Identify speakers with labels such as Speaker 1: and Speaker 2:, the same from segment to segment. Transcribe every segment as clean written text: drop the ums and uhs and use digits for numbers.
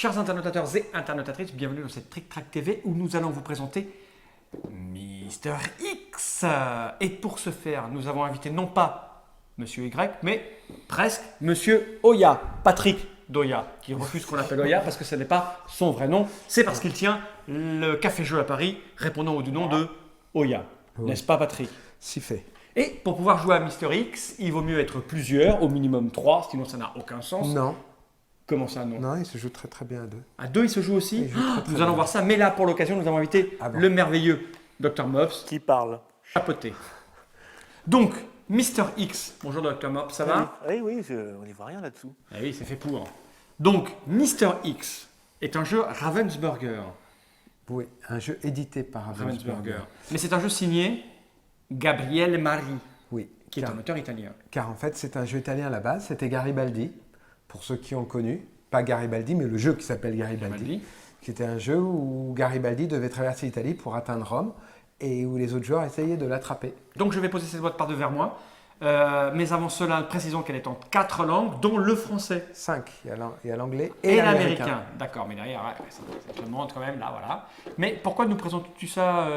Speaker 1: Chers internautateurs et internautatrices, bienvenue dans cette Trick Track TV où nous allons vous présenter Mister X. Et pour ce faire, nous avons invité non pas Monsieur Y, mais presque Monsieur Oya, Patrick d'Oya, qui refuse qu'on l'appelle Oya parce que ce n'est pas son vrai nom, c'est parce qu'il tient le café-jeu à Paris, répondant au nom de Oya. Oui. N'est-ce pas Patrick?
Speaker 2: Si fait.
Speaker 1: Et pour pouvoir jouer à Mister X, il vaut mieux être plusieurs, au minimum 3, sinon ça n'a aucun sens.
Speaker 2: Non.
Speaker 1: Comment ça, non?
Speaker 2: Non, il se joue très très bien à 2.
Speaker 1: À 2, il se joue aussi. Nous allons
Speaker 2: bien.
Speaker 1: voir ça. Mais là, pour l'occasion, nous avons invité le merveilleux Dr Mops.
Speaker 3: Qui parle?
Speaker 1: Chapeauté. Donc, Mister X. Bonjour Dr Mops, ça va?
Speaker 3: Oui, on n'y voit rien là-dessous.
Speaker 1: Ah oui, c'est fait pour. Donc, Mister X est un jeu Ravensburger.
Speaker 2: Oui, un jeu édité par Ravensburger.
Speaker 1: Mais c'est un jeu signé Gabriele Mari,
Speaker 2: oui,
Speaker 1: qui est un auteur italien.
Speaker 2: Car en fait, c'est un jeu italien à la base. C'était Garibaldi, pour ceux qui ont connu. Pas Garibaldi, mais le jeu qui s'appelle Garibaldi, qui était un jeu où Garibaldi devait traverser l'Italie pour atteindre Rome et où les autres joueurs essayaient de l'attraper.
Speaker 1: Donc je vais poser cette boîte par deux vers moi. Mais avant cela, précisons qu'elle est en 4 langues, dont le français.
Speaker 2: 5, il y a l'anglais et
Speaker 1: l'américain. D'accord, mais derrière, ouais, ça te montre quand même, là, voilà. Mais pourquoi nous présentes-tu ça,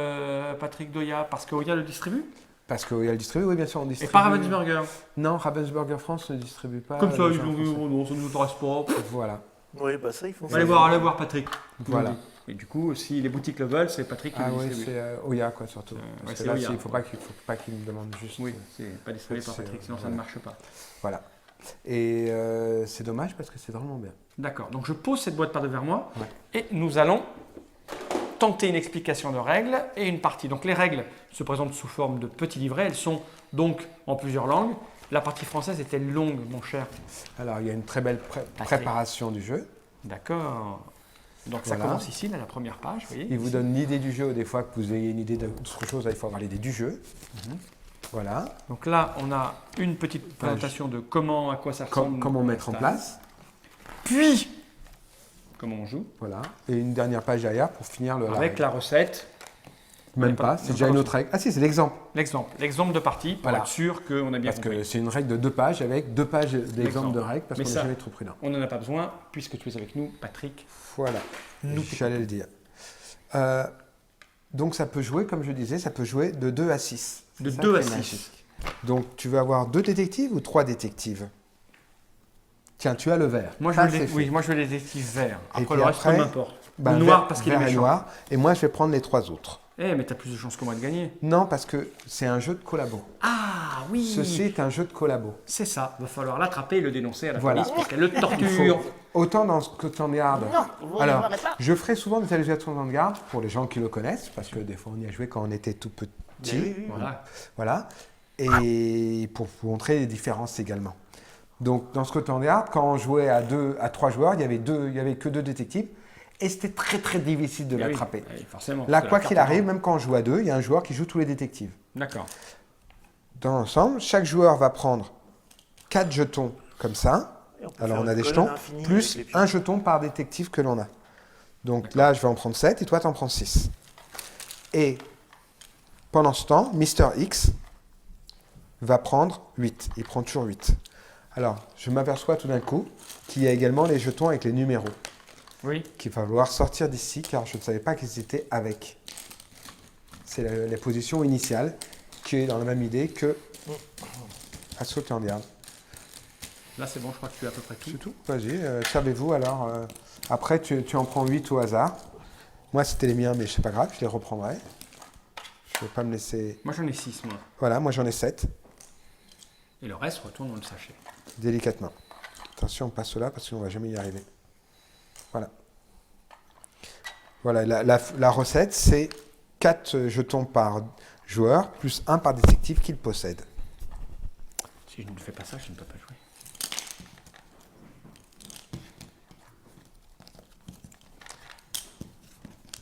Speaker 1: Patrick d'Oya? Parce que Oya le distribue?
Speaker 2: Parce qu'Oya le distribue, oui, bien sûr, on distribue.
Speaker 1: Et pas Ravensburger?
Speaker 2: Non, Ravensburger France ne distribue pas.
Speaker 1: Comme ça, ils ont vu, non, ça ne nous intéresse pas.
Speaker 2: Voilà.
Speaker 3: Oui, bah ça, il faut.
Speaker 1: Allez voir Patrick.
Speaker 2: Voilà.
Speaker 1: Et du coup, si les boutiques le veulent, c'est Patrick qui le distribue.
Speaker 2: Ah oui, c'est Oya, quoi, surtout. Parce que là, il ne faut pas qu'il me demande juste.
Speaker 1: Oui, c'est pas distribué par Patrick, sinon ça ne marche pas.
Speaker 2: Voilà. Et c'est dommage parce que c'est vraiment bien.
Speaker 1: D'accord, donc je pose cette boîte par devant moi
Speaker 2: ouais.
Speaker 1: Et nous allons tenter une explication de règles et une partie. Donc les règles se présentent sous forme de petits livrets, elles sont donc en plusieurs langues. La partie française est-elle longue, mon cher?
Speaker 2: Alors, il y a une très belle préparation du jeu.
Speaker 1: D'accord. Donc ça commence ici, là, la première page. Vous voyez,
Speaker 2: il vous donne l'idée du jeu. Des fois que vous ayez une idée d'autre chose, là, il faut avoir l'idée du jeu. Voilà.
Speaker 1: Donc là, on a une petite présentation de comment, à quoi ça ressemble.
Speaker 2: Comment mettre en place.
Speaker 1: Puis, comment on joue.
Speaker 2: Voilà. Et une dernière page derrière pour finir le.
Speaker 1: Avec la recette.
Speaker 2: Même pas, c'est déjà une autre règle. Ah si, c'est l'exemple.
Speaker 1: L'exemple de partie pour être sûr qu'on a bien compris.
Speaker 2: Parce que c'est une règle de 2 pages avec 2 pages d'exemple de règles parce qu'on n'est jamais trop prudent.
Speaker 1: On n'en a pas besoin puisque tu es avec nous, Patrick.
Speaker 2: Voilà, j'allais le dire. Donc ça peut jouer, comme je disais, ça peut jouer de 2 à 6.
Speaker 1: De 2 à 6.
Speaker 2: Donc tu veux avoir 2 détectives ou 3 détectives? Tiens, tu as le vert.
Speaker 1: Moi, je veux les détectives verts. Après, le reste, peu m'importe.
Speaker 2: Le
Speaker 1: noir parce qu'il est méchant.
Speaker 2: Noir. Et moi, je vais prendre les 3 autres.
Speaker 1: Mais tu as plus de chances que moi de gagner.
Speaker 2: Non, parce que c'est un jeu de collabo.
Speaker 1: Ah oui.
Speaker 2: Ceci est un jeu de collabo.
Speaker 1: C'est ça. Il va falloir l'attraper et le dénoncer à la police parce qu'elle le torture.
Speaker 2: Autant dans Scotland Yard. Alors, je ferai souvent des allusions de garde pour les gens qui le connaissent, parce que des fois on y a joué quand on était tout petit. Voilà. Et pour vous montrer les différences également. Donc, dans Scotland Yard, quand on jouait à 3 joueurs, il y avait que 2 détectives. Et c'était très très difficile de l'attraper.
Speaker 1: Forcément.
Speaker 2: Là, quoi qu'il arrive, même quand on joue à 2, il y a un joueur qui joue tous les détectives.
Speaker 1: D'accord.
Speaker 2: Dans l'ensemble, chaque joueur va prendre 4 jetons comme ça. Alors on a des jetons, plus un jeton par détective que l'on a. Donc là, je vais en prendre 7 et toi, tu en prends 6. Et pendant ce temps, Mister X va prendre 8. Il prend toujours 8. Alors, je m'aperçois tout d'un coup qu'il y a également les jetons avec les numéros.
Speaker 1: Oui.
Speaker 2: Qu'il va falloir sortir d'ici car je ne savais pas qu'ils étaient avec. C'est la position initiale qui est dans la même idée que à Scotland Yard.
Speaker 1: Là c'est bon, je crois que tu as à peu près tout.
Speaker 2: C'est tout. Vas-y, servez-vous alors. Après tu en prends 8 au hasard. Moi c'était les miens mais c'est pas grave, je les reprendrai. Je ne vais pas me laisser...
Speaker 1: Moi j'en ai 6 moi.
Speaker 2: Voilà, moi j'en ai 7.
Speaker 1: Et le reste retourne dans le sachet.
Speaker 2: Délicatement. Attention, on passe là parce qu'on ne va jamais y arriver. Voilà. Voilà, la recette, c'est 4 jetons par joueur, plus 1 par détective qu'il possède.
Speaker 1: Si je ne fais pas ça, je ne peux pas jouer.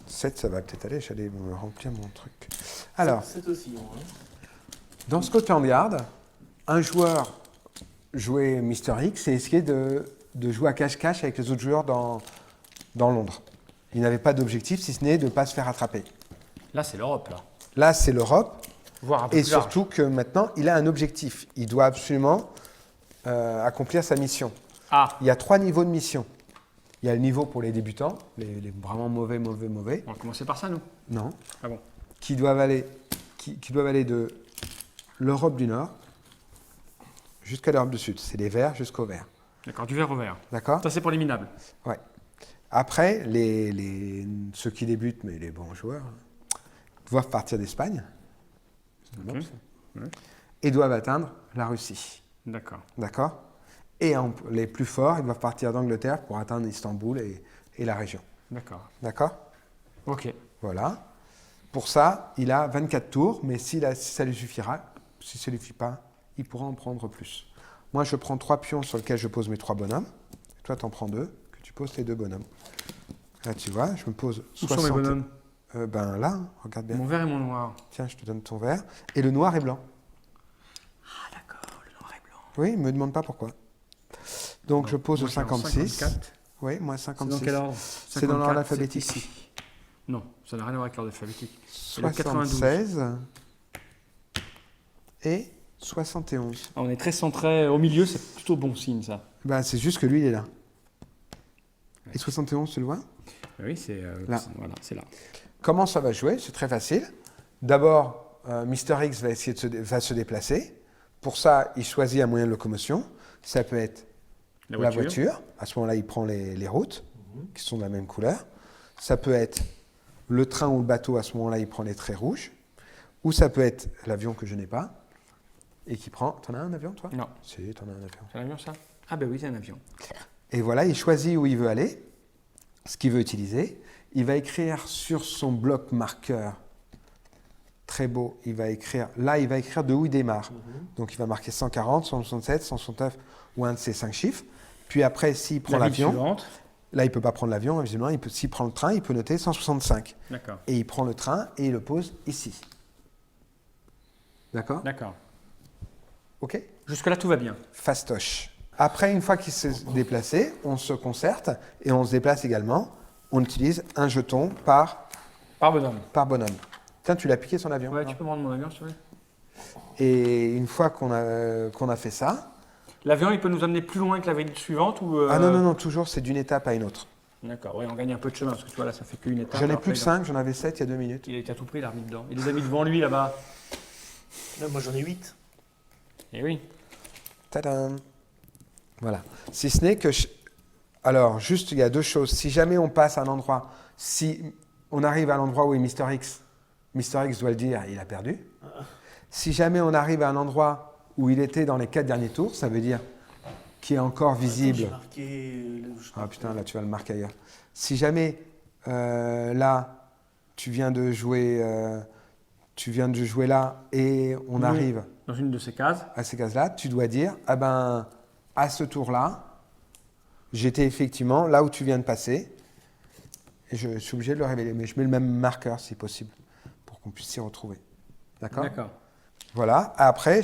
Speaker 2: Ça va peut-être aller, j'allais me remplir mon truc. Alors,
Speaker 3: c'est aussi bon, hein.
Speaker 2: Dans Scotland Yard, un joueur jouait Mister X et essayait de jouer à cache-cache avec les autres joueurs dans Londres. Il n'avait pas d'objectif si ce n'est de ne pas se faire attraper.
Speaker 1: Là, c'est l'Europe, là.
Speaker 2: Là, c'est l'Europe.
Speaker 1: Voire un peu
Speaker 2: et
Speaker 1: plus
Speaker 2: surtout
Speaker 1: large.
Speaker 2: Que maintenant, il a un objectif. Il doit absolument accomplir sa mission.
Speaker 1: Ah.
Speaker 2: Il y a 3 niveaux de mission. Il y a le niveau pour les débutants, les vraiment mauvais.
Speaker 1: On va commencer par ça, nous.
Speaker 2: Non.
Speaker 1: Ah bon.
Speaker 2: Qui doivent aller de l'Europe du Nord jusqu'à l'Europe du Sud. C'est des verts jusqu'au vert.
Speaker 1: D'accord, du vert au vert.
Speaker 2: D'accord?
Speaker 1: Ça, c'est pour les minables.
Speaker 2: Ouais. Après, ceux qui débutent, mais les bons joueurs, doivent partir d'Espagne.
Speaker 1: Ok. Ouais.
Speaker 2: Et doivent atteindre la Russie.
Speaker 1: D'accord.
Speaker 2: D'accord? Et les plus forts, ils doivent partir d'Angleterre pour atteindre Istanbul et la région.
Speaker 1: D'accord.
Speaker 2: D'accord?
Speaker 1: Ok.
Speaker 2: Voilà. Pour ça, il a 24 tours, mais si ça lui suffira, si ça ne lui suffit pas, il pourra en prendre plus. Moi, je prends 3 pions sur lesquels je pose mes 3 bonhommes. Toi, tu en prends 2, que tu poses les 2 bonhommes. Là, tu vois, je me pose
Speaker 1: Où sont mes bonhommes?
Speaker 2: Ben là, regarde bien.
Speaker 1: Mon vert et mon noir.
Speaker 2: Tiens, je te donne ton vert. Et le noir et blanc.
Speaker 1: Ah, d'accord, le noir et blanc.
Speaker 2: Oui, ne me demande pas pourquoi. Donc, je pose
Speaker 1: Moi,
Speaker 2: le
Speaker 1: je suis en
Speaker 2: 56.
Speaker 1: 54.
Speaker 2: Oui, moi,
Speaker 1: C'est
Speaker 2: 56.
Speaker 1: dans quel ordre?
Speaker 2: C'est dans l'ordre
Speaker 1: 54,
Speaker 2: alphabétique.
Speaker 1: c'est ici. Non, ça n'a rien à voir avec l'ordre alphabétique. Et le 92.
Speaker 2: 76 et 71.
Speaker 1: Ah, on est très centré au milieu, c'est plutôt bon signe, ça.
Speaker 2: Ben, c'est juste que lui, il est là. Et 71, tu le vois?
Speaker 1: Oui, c'est
Speaker 2: Là.
Speaker 1: voilà, c'est là.
Speaker 2: Comment ça va jouer? C'est très facile. D'abord, Mister X va essayer va se déplacer. Pour ça, il choisit un moyen de locomotion. Ça peut être la voiture. À ce moment-là, il prend les routes qui sont de la même couleur. Ça peut être le train ou le bateau. À ce moment-là, il prend les traits rouges. Ou ça peut être l'avion que je n'ai pas et qui prend... T'en as un avion, toi?
Speaker 1: Non.
Speaker 2: Si, t'en as un avion.
Speaker 1: C'est un avion, ça? Ah ben oui, c'est un avion.
Speaker 2: Et voilà, il choisit où il veut aller, ce qu'il veut utiliser. Il va écrire sur son bloc marqueur, très beau, il va écrire de où il démarre. Donc il va marquer 140, 167, 169 ou un de ces 5 chiffres. Puis après, s'il prend
Speaker 1: La ville
Speaker 2: l'avion,
Speaker 1: suivante.
Speaker 2: là il ne peut pas prendre l'avion, évidemment, s'il prend le train, il peut noter 165.
Speaker 1: D'accord.
Speaker 2: Et il prend le train et il le pose ici. D'accord?
Speaker 1: D'accord.
Speaker 2: Ok?
Speaker 1: Jusque-là, tout va bien.
Speaker 2: Fastoche. Après, une fois qu'il s'est déplacé, on se concerte et on se déplace également. On utilise un jeton par bonhomme. Tiens, tu l'as piqué son avion.
Speaker 1: Ouais, tu peux me rendre mon avion, s'il te plaît?
Speaker 2: Et une fois qu'on a fait ça...
Speaker 1: L'avion, il peut nous amener plus loin que la ville suivante ou
Speaker 2: Ah non, toujours, c'est d'une étape à une autre.
Speaker 1: D'accord, oui, on gagne un peu de chemin, parce que tu vois, là, ça fait qu'une étape.
Speaker 2: J'en ai
Speaker 1: alors
Speaker 2: plus que
Speaker 1: après,
Speaker 2: 5, j'en avais 7 il y a 2 minutes.
Speaker 1: Il a été à tout prix, il a remis dedans. Il les a mis devant lui, là-bas.
Speaker 3: Là, moi, j'en ai 8.
Speaker 1: Eh oui.
Speaker 2: Tadam! Voilà. Si ce n'est que... Alors, juste, il y a 2 choses. Si jamais on passe à un endroit, si on arrive à l'endroit où est Mister X doit le dire, il a perdu. Si jamais on arrive à un endroit où il était dans les 4 derniers tours, ça veut dire qu'il est encore visible. Ah putain, là tu vas le marquer ailleurs. Si jamais là, tu viens de jouer là et on arrive
Speaker 1: dans une de ces cases,
Speaker 2: à ces cases-là, tu dois dire, ah ben, à ce tour-là, j'étais effectivement là où tu viens de passer. Et je suis obligé de le révéler, mais je mets le même marqueur si possible, pour qu'on puisse s'y retrouver. D'accord?
Speaker 1: D'accord.
Speaker 2: Voilà. Après,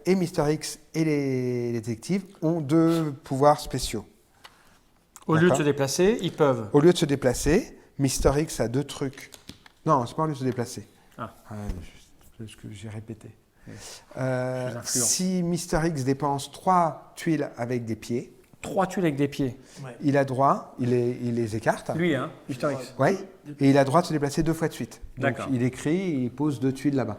Speaker 2: et Mister X et les détectives ont 2 pouvoirs spéciaux.
Speaker 1: Au lieu de se déplacer, ils peuvent.
Speaker 2: Au lieu de se déplacer, Mister X a 2 trucs. Non, c'est pas au lieu de se déplacer.
Speaker 1: Ah.
Speaker 2: C'est ce que j'ai répété.
Speaker 1: influent.
Speaker 2: Si Mister X dépense 3 tuiles avec des pieds,
Speaker 1: 3 tuiles avec des pieds.
Speaker 3: Ouais.
Speaker 2: il a droit, il les écarte.
Speaker 1: Lui, hein, Mister X.
Speaker 2: Oui. Et il a droit de se déplacer 2 fois de suite. Donc
Speaker 1: D'accord.
Speaker 2: il écrit et il pose 2 tuiles là-bas.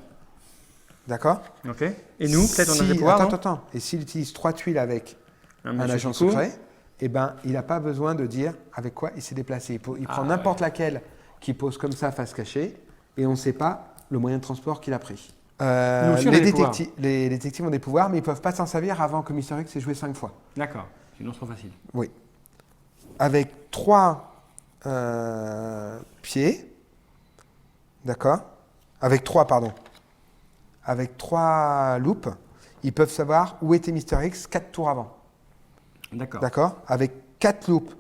Speaker 2: D'accord?
Speaker 1: Ok. Et nous, peut-être on a des pouvoirs, non?
Speaker 2: Attends. Et s'il utilise 3 tuiles avec un
Speaker 1: monsieur
Speaker 2: agent
Speaker 1: qui court.
Speaker 2: secret, eh ben, il n'a pas besoin de dire avec quoi il s'est déplacé. Il prend n'importe laquelle qu'il pose comme ça face cachée et on ne sait pas le moyen de transport qu'il a pris.
Speaker 1: Nous aussi, on a des pouvoirs.
Speaker 2: Les détectives ont des pouvoirs, mais ils ne peuvent pas s'en servir avant que Mister X ait joué 5 fois.
Speaker 1: D'accord. Sinon, c'est trop facile.
Speaker 2: Oui. Avec 3 pieds, d'accord? Avec 3 loupes, ils peuvent savoir où était Mister X 4 tours avant.
Speaker 1: D'accord.
Speaker 2: D'accord? Avec 4 loupes,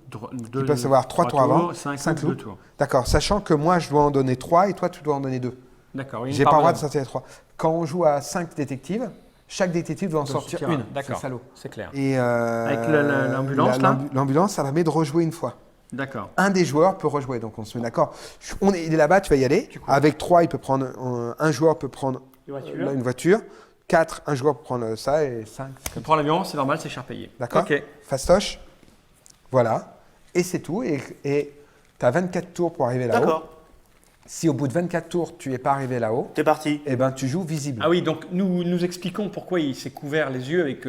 Speaker 2: ils peuvent savoir 3 tours avant, 5 loupes.
Speaker 1: tours.
Speaker 2: D'accord, sachant que moi, je dois en donner 3 et toi, tu dois en donner 2.
Speaker 1: D'accord. Oui,
Speaker 2: J'ai pas le droit de sortir les 3. Quand on joue à 5 détectives, chaque détective doit en sortir une.
Speaker 1: D'accord.
Speaker 2: C'est salaud.
Speaker 1: C'est clair.
Speaker 2: Et
Speaker 1: Avec l'ambulance, là
Speaker 2: l'ambulance, ça permet de rejouer une fois.
Speaker 1: D'accord.
Speaker 2: Un des joueurs peut rejouer, donc on se met d'accord. Il est là-bas, tu vas y aller. Avec 3, il peut prendre un joueur peut prendre une voiture. 4, un joueur peut prendre ça et 5.
Speaker 1: On prend l'avion, c'est normal, c'est cher payé.
Speaker 2: D'accord?
Speaker 1: Ok.
Speaker 2: Fastoche. Voilà. Et c'est tout. Et tu as 24 tours pour arriver là-haut.
Speaker 3: D'accord.
Speaker 2: Si au bout de 24 tours, tu n'es pas arrivé là-haut,
Speaker 3: T'es parti.
Speaker 2: eh ben, tu joues visible.
Speaker 1: Ah oui, donc nous expliquons pourquoi il s'est couvert les yeux avec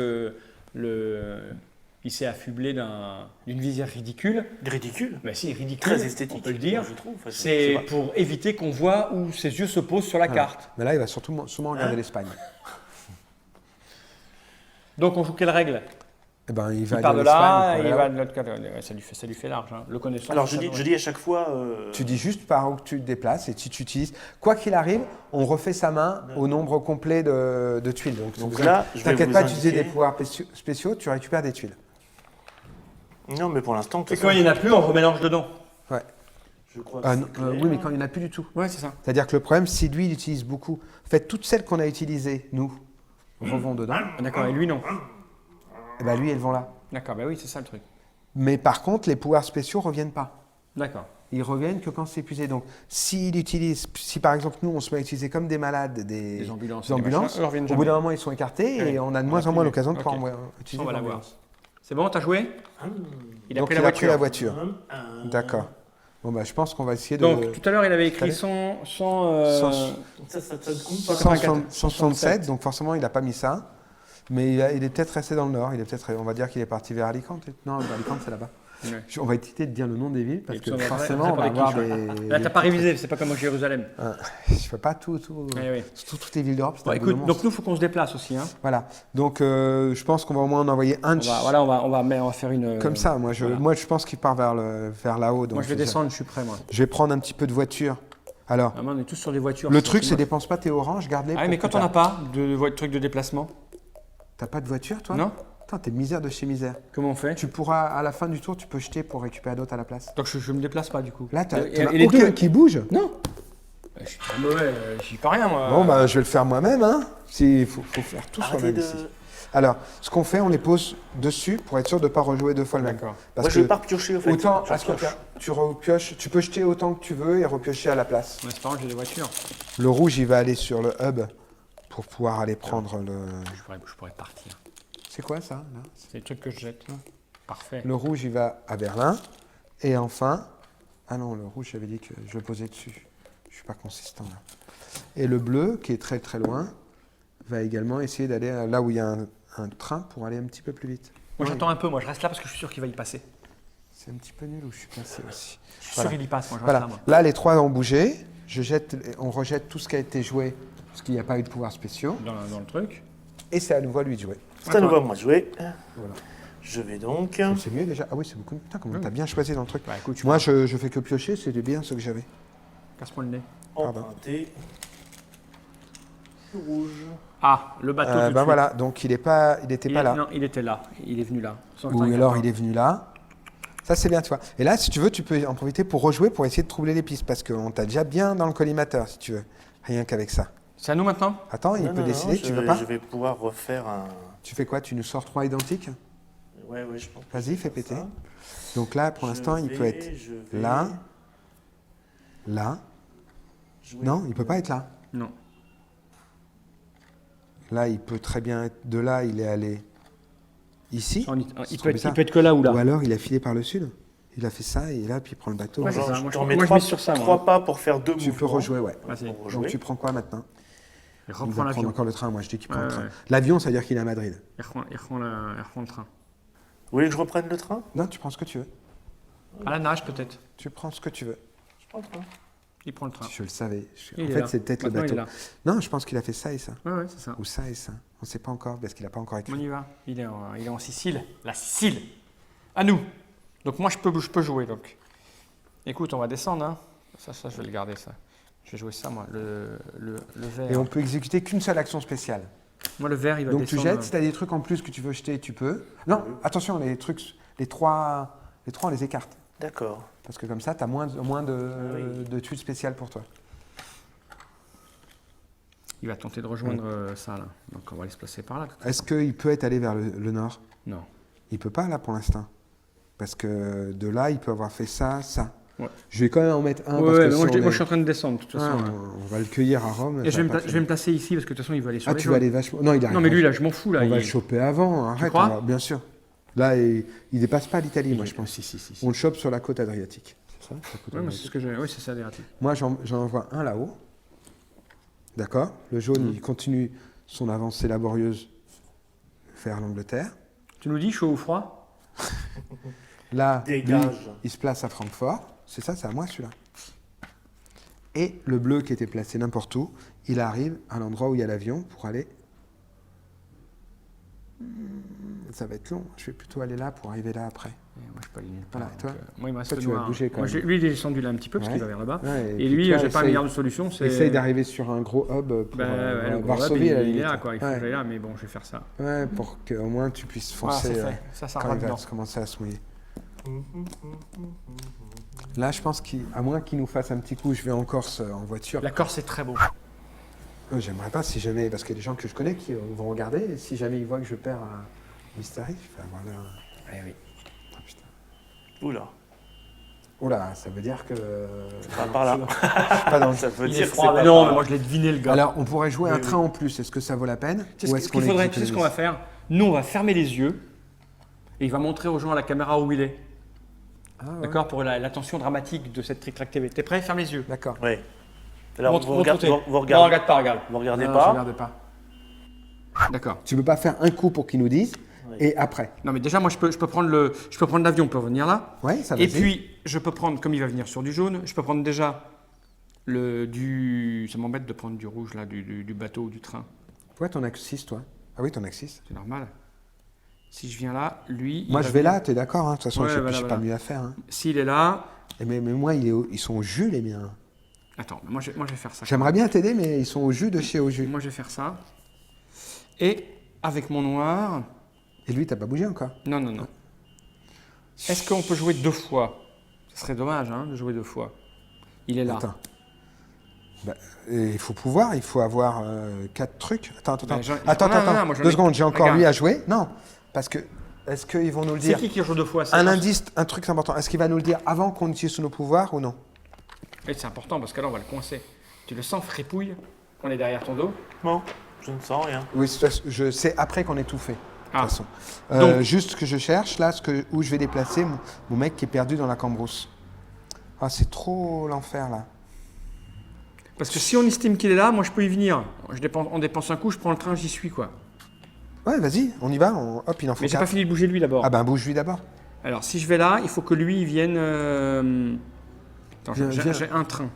Speaker 1: il s'est affublé d'une visière ridicule.
Speaker 3: Ridicule.
Speaker 1: Mais si, ridicule,
Speaker 3: Très esthétique.
Speaker 1: on peut le dire.
Speaker 3: moi, je trouve. Enfin, je sais
Speaker 1: C'est
Speaker 3: pas.
Speaker 1: pour éviter qu'on voit où ses yeux se posent sur la
Speaker 2: Voilà.
Speaker 1: carte.
Speaker 2: Mais là, il va sûrement regarder l'Espagne.
Speaker 1: Donc on joue quelle règle?
Speaker 2: Eh ben,
Speaker 1: Il
Speaker 2: va
Speaker 1: part
Speaker 2: dire
Speaker 1: de là,
Speaker 2: l'Espagne,
Speaker 1: il
Speaker 2: voilà.
Speaker 1: va de l'autre côté. Ouais, ça lui fait large. Hein. Le connaissant.
Speaker 3: Alors,
Speaker 1: ça,
Speaker 3: je dis à chaque fois.
Speaker 2: Tu dis juste par où tu te déplaces et si tu utilises. Quoi qu'il arrive, on refait sa main au nombre complet de tuiles. Donc
Speaker 3: là, je vais
Speaker 2: t'inquiète
Speaker 3: vous
Speaker 2: pas d'utiliser
Speaker 3: indiquer-
Speaker 2: des pouvoirs spéciaux, tu récupères des tuiles.
Speaker 3: Non, mais pour l'instant,
Speaker 1: Et quand il n'y en a plus, on remélange dedans.
Speaker 2: Ouais.
Speaker 3: je crois que
Speaker 2: Ah,
Speaker 3: c'est
Speaker 2: non,
Speaker 3: clair.
Speaker 2: oui, mais quand il n'y en a plus du tout.
Speaker 1: Ouais, c'est ça.
Speaker 2: C'est-à-dire que le problème, si lui, il utilise beaucoup. En fait, toutes celles qu'on a utilisées, nous, revont dedans.
Speaker 1: Ah, d'accord, et lui non.
Speaker 2: Et ben lui, elles vont là.
Speaker 1: D'accord, bah oui, c'est ça le truc.
Speaker 2: Mais par contre, les pouvoirs spéciaux ne reviennent pas.
Speaker 1: D'accord.
Speaker 2: Ils reviennent que quand c'est épuisé. Donc, s'il utilise, si par exemple nous, on se met à utiliser comme des malades
Speaker 1: Des ambulances.
Speaker 2: des ambulances,
Speaker 1: eux reviennent
Speaker 2: au
Speaker 1: jamais.
Speaker 2: bout d'un moment, ils sont écartés
Speaker 1: Ouais.
Speaker 2: et on a de
Speaker 1: On
Speaker 2: moins
Speaker 1: a
Speaker 2: en moins
Speaker 1: plus-
Speaker 2: l'occasion de
Speaker 1: ok.
Speaker 2: pouvoir utiliser
Speaker 1: On va la voir.
Speaker 2: l'ambulance.
Speaker 1: C'est bon, t'as joué? Il a
Speaker 2: Donc,
Speaker 1: pris
Speaker 2: il
Speaker 1: la
Speaker 2: a pris
Speaker 1: voiture.
Speaker 2: la voiture.
Speaker 3: Un-
Speaker 2: D'accord. Bon, bah, je pense qu'on va essayer de.
Speaker 1: Donc, tout à l'heure, il avait écrit
Speaker 2: Allez.
Speaker 1: 100,
Speaker 3: Ça te compte
Speaker 2: 167, donc forcément, il n'a pas mis ça. Mais il est peut-être resté dans le nord. On va dire qu'il est parti vers Alicante. Non, Alicante, c'est là-bas.
Speaker 1: Ouais.
Speaker 2: On va éviter de dire le nom des villes parce
Speaker 1: Et
Speaker 2: que
Speaker 1: puis on va
Speaker 2: forcément, on va
Speaker 1: préparer
Speaker 2: avoir
Speaker 1: qui,
Speaker 2: des.
Speaker 1: Là, t'as pas révisé, c'est pas comme à Jérusalem.
Speaker 2: Je ne fais pas tout.
Speaker 1: Eh oui.
Speaker 2: Surtout toutes les villes d'Europe. c'est
Speaker 1: Bon,
Speaker 2: un
Speaker 1: écoute,
Speaker 2: boulot
Speaker 1: donc nous, il faut qu'on se déplace aussi. Hein.
Speaker 2: Voilà. Donc, je pense qu'on va au moins en envoyer un.
Speaker 1: On va faire une.
Speaker 2: Comme ça, moi,
Speaker 1: voilà.
Speaker 2: je pense qu'il part vers là-haut. donc
Speaker 1: Moi, je vais descendre, je suis prêt, moi.
Speaker 2: Je vais prendre un petit peu de voiture. Alors,
Speaker 1: Ah, mais on est tous sur des voitures.
Speaker 2: le truc, c'est dépense pas tes oranges, garde-les.
Speaker 1: Ah, oui, mais
Speaker 2: pour
Speaker 1: quand
Speaker 2: plus
Speaker 1: on n'a
Speaker 2: tard.
Speaker 1: pas de truc de déplacement,
Speaker 2: T'as pas de voiture, toi?
Speaker 1: non?
Speaker 2: Attends, t'es misère de chez misère.
Speaker 1: Comment on fait?
Speaker 2: Tu pourras, à la fin du tour, tu peux jeter pour récupérer d'autres à la place.
Speaker 1: Donc, je me déplace pas, du coup.
Speaker 2: Là, t'as
Speaker 1: Et
Speaker 2: t'en as
Speaker 1: les
Speaker 2: aucun
Speaker 1: deux
Speaker 2: qui bouge.
Speaker 1: Non. Je suis très mauvais, j'y peux rien, moi.
Speaker 2: Bon, bah, je vais le faire moi-même. Hein. Il faut faire tout
Speaker 3: Arrêtez
Speaker 2: soi-même
Speaker 3: de.
Speaker 2: ici. Alors, ce qu'on fait, on les pose dessus pour être sûr de ne pas rejouer deux fois le même.
Speaker 1: D'accord.
Speaker 2: Parce
Speaker 3: Moi, je vais
Speaker 2: que
Speaker 3: pas repiocher au fait.
Speaker 2: autant,
Speaker 3: Je
Speaker 2: à ce que
Speaker 3: repioche.
Speaker 2: tu repioches, tu peux jeter autant que tu veux et repiocher à la place.
Speaker 1: Ouais, c'est pas grave, j'ai des voitures.
Speaker 2: Le rouge, il va aller sur le hub pour pouvoir aller prendre le...
Speaker 1: Je pourrais partir.
Speaker 2: C'est quoi ça là?
Speaker 1: C'est le truc que je jette, là. Parfait.
Speaker 2: Le rouge, il va à Berlin. Et enfin... Ah non, le rouge, j'avais dit que je le posais dessus. Je suis pas consistant là. Et le bleu, qui est très très loin, va également essayer d'aller là où il y a un train pour aller un petit peu plus vite.
Speaker 1: Moi,
Speaker 2: Ouais,
Speaker 1: j'attends un peu, moi, je reste là parce que je suis sûr qu'il va y passer.
Speaker 2: C'est un petit peu nul où je suis passé aussi.
Speaker 1: Je suis
Speaker 2: Voilà.
Speaker 1: sûr qu'il y passe, moi, je reste
Speaker 2: Voilà.
Speaker 1: là, moi.
Speaker 2: Là, les trois ont bougé. On rejette tout ce qui a été joué parce qu'il n'y a pas eu de pouvoirs spéciaux.
Speaker 1: Dans le truc.
Speaker 2: Et c'est à nouveau à lui de jouer.
Speaker 3: C'est à nouveau à moi de jouer.
Speaker 2: Voilà.
Speaker 3: Je vais donc.
Speaker 2: C'est mieux déjà. Ah oui, c'est beaucoup. Putain, comment t'as bien choisi dans le truc.
Speaker 1: Bah, écoute,
Speaker 2: Moi, je fais que piocher. C'était bien ce que j'avais.
Speaker 1: casse-moi le nez.
Speaker 3: Emprunter. Le rouge.
Speaker 1: Ah, le bateau. tout de
Speaker 2: Ben
Speaker 1: suite.
Speaker 2: voilà. Donc il n'était pas là.
Speaker 1: Non, il était là. Il est venu là.
Speaker 2: Ou alors il est venu là. Ça, c'est bien, tu vois. Et là, si tu veux, tu peux en profiter pour rejouer pour essayer de troubler les pistes parce qu'on t'a déjà bien dans le collimateur, si tu veux. Rien qu'avec ça.
Speaker 1: C'est à nous maintenant?
Speaker 2: Attends, il
Speaker 3: Non,
Speaker 2: peut
Speaker 3: non,
Speaker 2: décider.
Speaker 3: non,
Speaker 2: Tu veux pas?
Speaker 3: Je vais pouvoir refaire un.
Speaker 2: Tu fais quoi? Tu nous sors trois identiques?
Speaker 3: Ouais, je pense. que
Speaker 2: Vas-y,
Speaker 3: je vais
Speaker 2: fais
Speaker 3: faire
Speaker 2: péter.
Speaker 3: ça.
Speaker 2: Donc là, pour
Speaker 3: Je
Speaker 2: l'instant, il peut
Speaker 3: vais-
Speaker 2: être
Speaker 3: je vais
Speaker 2: là, là.
Speaker 3: jouer.
Speaker 2: Non, il peut pas être là.
Speaker 1: Non.
Speaker 2: Là, il peut très bien être de là, il est allé ici.
Speaker 1: Il
Speaker 2: trop
Speaker 1: peut
Speaker 2: bizarre.
Speaker 1: être que là ou là.
Speaker 2: Ou alors, il a filé par le sud. Il a fait ça et là, puis il prend le bateau.
Speaker 1: Ouais, c'est ça.
Speaker 3: Je
Speaker 1: Moi,
Speaker 3: t'en
Speaker 1: je-
Speaker 3: mets
Speaker 1: moi, je
Speaker 3: trois,
Speaker 1: mise sur ça, moi.
Speaker 3: trois pas pour faire deux
Speaker 2: Tu peux
Speaker 3: mouvements.
Speaker 2: rejouer, ouais.
Speaker 1: Vas-y.
Speaker 3: Pour
Speaker 2: Donc
Speaker 3: rejouer.
Speaker 2: tu prends quoi maintenant?
Speaker 1: Il
Speaker 2: Il
Speaker 1: reprend
Speaker 2: va prendre
Speaker 1: l'avion.
Speaker 2: encore le train. Moi, je dis qu'il prend
Speaker 1: Ouais,
Speaker 2: le train.
Speaker 1: ouais.
Speaker 2: L'avion, ça veut dire qu'il est à Madrid.
Speaker 1: Il reprend le train.
Speaker 3: Vous voulez que je reprenne le train?
Speaker 2: Non, tu prends ce que tu veux.
Speaker 1: À la nage, peut-être.
Speaker 2: Tu prends ce que tu veux.
Speaker 3: Je prends le train.
Speaker 1: Il prend le train.
Speaker 2: Je le savais.
Speaker 1: Il
Speaker 2: En
Speaker 1: est
Speaker 2: fait,
Speaker 1: là.
Speaker 2: c'est peut-être le
Speaker 1: Maintenant, il est
Speaker 2: bateau.
Speaker 1: là.
Speaker 2: Non, je pense qu'il a fait ça et ça.
Speaker 1: Ouais, c'est ça.
Speaker 2: Ou ça et ça. On ne sait pas encore parce qu'il n'a pas encore
Speaker 1: On
Speaker 2: écrit.
Speaker 1: y va. Il est en Sicile. La Sicile. À nous. Donc moi, je peux jouer. Donc, écoute, on va descendre. Hein. Ça, je vais le garder. Ça. Je vais jouer ça, moi. Le vert.
Speaker 2: Et on peut exécuter qu'une seule action spéciale.
Speaker 1: Moi, le vert, il va
Speaker 2: Donc tu
Speaker 1: descendre.
Speaker 2: jettes. Si tu as des trucs en plus que tu veux jeter, tu peux. Non, attention, les trois, on les écarte.
Speaker 3: D'accord.
Speaker 2: Parce que comme ça, tu as moins
Speaker 3: oui.
Speaker 2: de tuiles spéciales pour toi.
Speaker 1: Il va tenter de rejoindre ça, là. Donc, on va aller se placer par là.
Speaker 2: Est-ce qu'il peut être allé vers le nord?
Speaker 1: Non.
Speaker 2: Il peut pas là pour l'instant. Parce que de là, il peut avoir fait ça, ça.
Speaker 1: Ouais.
Speaker 2: Je vais quand même en mettre un.
Speaker 1: Ouais,
Speaker 2: parce que
Speaker 1: mais
Speaker 2: si
Speaker 1: moi,
Speaker 2: on
Speaker 1: je
Speaker 2: est-
Speaker 1: suis en train de descendre, de toute façon.
Speaker 2: Ah,
Speaker 1: là.
Speaker 2: on va le cueillir à Rome.
Speaker 1: Et
Speaker 2: ça
Speaker 1: je
Speaker 2: va
Speaker 1: vais,
Speaker 2: pas
Speaker 1: me placer ici, parce que de toute façon, il va aller sur
Speaker 2: Ah,
Speaker 1: les
Speaker 2: tu vas
Speaker 1: gens.
Speaker 2: aller vachement. Non, il arrive.
Speaker 1: Non, mais lui, là, je m'en fous, là.
Speaker 2: On va
Speaker 1: il-
Speaker 2: le choper avant. Arrête.
Speaker 1: crois
Speaker 2: Bien sûr. Là, il dépasse pas l'Italie, moi, je pense.
Speaker 1: Si.
Speaker 2: On le chope sur la côte adriatique. C'est ça, la côte
Speaker 1: Ouais, mais
Speaker 2: adriatique.
Speaker 1: c'est ce que j'ai. Oui, c'est ça, Adriatique.
Speaker 2: Moi, j'en envoie un là-haut. D'accord. Le jaune, il continue son avancée laborieuse vers l'Angleterre.
Speaker 1: Tu nous dis chaud ou froid?
Speaker 2: Là, lui,
Speaker 3: Dégage.
Speaker 2: il se place à Francfort. C'est ça, c'est à moi celui-là. Et le bleu qui était placé n'importe où, il arrive à l'endroit où il y a l'avion pour aller... Ça va être long. Je vais plutôt aller là pour arriver là après.
Speaker 1: Moi, je peux aller nulle
Speaker 2: Voilà,
Speaker 1: part.
Speaker 2: toi,
Speaker 1: donc, moi, il me reste
Speaker 2: toi,
Speaker 1: le
Speaker 2: tu vas
Speaker 1: noir.
Speaker 2: bouger quand
Speaker 1: Moi,
Speaker 2: même.
Speaker 1: lui, il est descendu là un petit peu parce
Speaker 2: Ouais.
Speaker 1: qu'il va vers là-bas.
Speaker 2: Ouais,
Speaker 1: Et
Speaker 2: puis
Speaker 1: lui,
Speaker 2: toi,
Speaker 1: j'ai pas un
Speaker 2: essaye-
Speaker 1: milliard de solutions.
Speaker 2: Essaye d'arriver sur un gros hub pour
Speaker 1: Le gros
Speaker 2: Varsovie
Speaker 1: hub,
Speaker 2: à la
Speaker 1: il est
Speaker 2: limite.
Speaker 1: là, quoi. Il faut
Speaker 2: Ouais.
Speaker 1: que j'aille là, mais bon, je vais faire ça.
Speaker 2: Ouais, pour qu'au moins tu puisses foncer
Speaker 1: Voilà, c'est fait. Ça
Speaker 2: quand
Speaker 1: va
Speaker 2: il va
Speaker 1: dedans.
Speaker 2: commencer à se mouiller. Là, je pense qu'à moins qu'il nous fasse un petit coup, je vais en Corse en voiture.
Speaker 1: La Corse est très beau.
Speaker 2: J'aimerais pas si jamais, parce qu'il y a des gens que je connais qui vont regarder, et si jamais ils voient que je perds à Mystery, je vais avoir l'air...
Speaker 1: Eh oui.
Speaker 2: Ah, putain.
Speaker 3: Oula.
Speaker 2: Oh là, ça veut dire que...
Speaker 3: Pas par là.
Speaker 2: pas dans le-
Speaker 3: Ça veut
Speaker 1: Il est
Speaker 3: dire que
Speaker 1: froid,
Speaker 3: c'est
Speaker 1: mais
Speaker 3: pas
Speaker 1: non,
Speaker 3: par
Speaker 1: mais
Speaker 3: là.
Speaker 1: moi je l'ai deviné le gars.
Speaker 2: Alors, on pourrait jouer un
Speaker 3: Oui,
Speaker 2: train en plus. Est-ce que ça vaut la peine
Speaker 1: C'est
Speaker 2: Ou
Speaker 1: ce
Speaker 2: est-ce
Speaker 1: qu'il
Speaker 2: qu'on
Speaker 1: faudrait,
Speaker 2: les
Speaker 1: tu sais ce qu'on va faire? Nous, on va fermer les yeux et il va montrer aux gens à la caméra où il est.
Speaker 2: Ah, ouais.
Speaker 1: D'accord? Pour l'attention dramatique de cette Trick Track TV. T'es prêt? Ferme les yeux.
Speaker 2: D'accord.
Speaker 3: Oui. Alors,
Speaker 1: Montre-
Speaker 3: vous
Speaker 1: montre
Speaker 3: regardez,
Speaker 1: tes-
Speaker 3: vous
Speaker 1: Non,
Speaker 3: regardez,
Speaker 1: regarde pas, regarde.
Speaker 3: vous regardez
Speaker 2: Non,
Speaker 3: pas.
Speaker 2: je regarde pas.
Speaker 1: D'accord.
Speaker 2: Tu peux pas faire un coup pour qu'ils nous disent,
Speaker 3: Oui.
Speaker 2: et après.
Speaker 1: Non, mais déjà, moi, je peux prendre l'avion pour venir là.
Speaker 2: Ouais, ça va.
Speaker 1: Et puis, je peux prendre, comme il va venir sur du jaune, je peux prendre déjà ça m'embête de prendre du rouge là, du bateau ou du train.
Speaker 2: Ouais, t'en as 6, toi. Ah oui, t'en as 6.
Speaker 1: C'est normal. Si je viens là, lui.
Speaker 2: Moi,
Speaker 1: il
Speaker 2: je
Speaker 1: va
Speaker 2: vais
Speaker 1: venir-
Speaker 2: là, t'es d'accord, hein. De toute façon,
Speaker 1: Ouais,
Speaker 2: j'ai
Speaker 1: voilà,
Speaker 2: pas
Speaker 1: voilà.
Speaker 2: mieux à faire. Hein.
Speaker 1: S'il est là.
Speaker 2: Et mais moi, ils sont au jus, les miens.
Speaker 1: Attends, moi je vais faire ça.
Speaker 2: J'aimerais bien t'aider, mais ils sont au jus de chez au jus.
Speaker 1: Moi, je vais faire ça. Et avec mon noir.
Speaker 2: Et lui, t'as pas bougé encore.
Speaker 1: Non, non, non. Est-ce qu'on peut jouer 2 fois? Ce serait dommage hein, de jouer 2 fois. Il est là.
Speaker 2: Attends. Bah, et il faut pouvoir, il faut avoir 4 trucs. Attends.
Speaker 1: Ben,
Speaker 2: Attends,
Speaker 1: non, moi, j'en ai-
Speaker 2: 2 secondes, j'ai encore
Speaker 1: Regarde.
Speaker 2: lui à jouer. Non, parce que, est-ce qu'ils vont nous le
Speaker 1: C'est
Speaker 2: dire
Speaker 1: qui joue 2 fois?
Speaker 2: Un indice, un truc important. Est-ce qu'il va nous le dire avant qu'on utilise nos pouvoirs ou non?
Speaker 1: Et c'est important parce que là, on va le coincer. Tu le sens fripouille? On est derrière ton dos.
Speaker 3: Non, je ne sens rien.
Speaker 2: Oui, je sais après qu'on ait tout fait. De
Speaker 1: Ah.
Speaker 2: toute façon.
Speaker 1: Donc-
Speaker 2: Juste ce que je cherche, là, où je vais déplacer mon mec qui est perdu dans la cambrousse. Ah, c'est trop l'enfer, là.
Speaker 1: Parce que si on estime qu'il est là, moi, je peux y venir. On dépense un coup, je prends le train, j'y suis, quoi.
Speaker 2: Ouais, vas-y, on y va. Hop, il en faut
Speaker 1: Mais j'ai pas
Speaker 2: 4.
Speaker 1: fini de bouger lui d'abord.
Speaker 2: Ah ben, bouge-lui d'abord.
Speaker 1: Alors, si je vais là, il faut que lui, il vienne... Attends,
Speaker 2: Viens.
Speaker 1: j'ai un train.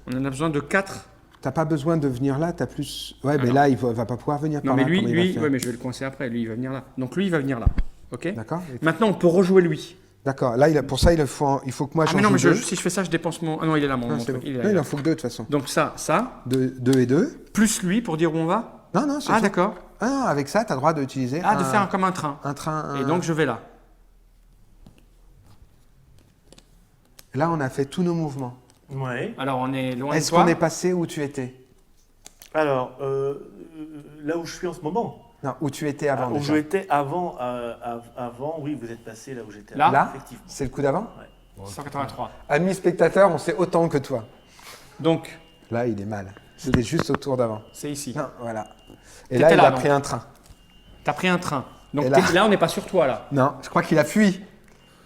Speaker 1: On en a besoin de 4.
Speaker 2: T'as pas besoin de venir là, t'as plus... Ouais, mais
Speaker 1: Alors.
Speaker 2: là, il va pas pouvoir venir
Speaker 1: Non,
Speaker 2: par
Speaker 1: mais
Speaker 2: là.
Speaker 1: lui,
Speaker 2: comment il va faire
Speaker 1: ouais, mais je vais le coincer après. Lui, il va venir là. Donc, lui, il va venir là. OK?
Speaker 2: D'accord.
Speaker 1: Maintenant, on peut rejouer lui.
Speaker 2: D'accord. Là, pour ça, il faut que moi,
Speaker 1: Ah,
Speaker 2: j'en
Speaker 1: mais non,
Speaker 2: joue
Speaker 1: mais
Speaker 2: 2.
Speaker 1: si je fais ça, je dépense mon... Ah non, il est là, mon
Speaker 2: Non, c'est
Speaker 1: truc.
Speaker 2: bon.
Speaker 1: Il est
Speaker 2: Non,
Speaker 1: là.
Speaker 2: il en faut que 2, de toute façon.
Speaker 1: Donc, ça,
Speaker 2: 2 et 2.
Speaker 1: plus lui pour dire où on va.
Speaker 2: Non, c'est
Speaker 1: Ah,
Speaker 2: tout.
Speaker 1: d'accord.
Speaker 2: Ah, non, avec ça, t'as le droit d'utiliser
Speaker 1: Ah, de faire comme un train.
Speaker 2: un train.
Speaker 1: Et donc, je vais là.
Speaker 2: Là, on a fait tous nos mouvements.
Speaker 3: Ouais.
Speaker 1: Alors, on est loin de
Speaker 2: Est-ce
Speaker 1: toi.
Speaker 2: qu'on est passé où tu étais?
Speaker 3: Alors, là où je suis en ce moment,
Speaker 2: Non, où tu étais avant
Speaker 3: où
Speaker 2: déjà.
Speaker 3: je étais avant, oui, vous êtes passé là où j'étais.
Speaker 1: Là
Speaker 2: Là,
Speaker 3: Effectivement.
Speaker 2: c'est le coup d'avant.
Speaker 1: 183.
Speaker 2: Amis spectateurs, on sait autant que toi.
Speaker 1: Donc,
Speaker 2: Là, il est mal. C'était juste au tour d'avant.
Speaker 1: c'est ici.
Speaker 2: Non, voilà. Et
Speaker 1: T'étais
Speaker 2: là, il
Speaker 1: là,
Speaker 2: a
Speaker 1: donc.
Speaker 2: pris un train.
Speaker 1: T'as pris un train. Donc,
Speaker 2: Et là-
Speaker 1: là, on n'est pas sur toi, là.
Speaker 2: Non, je crois qu'il a fui.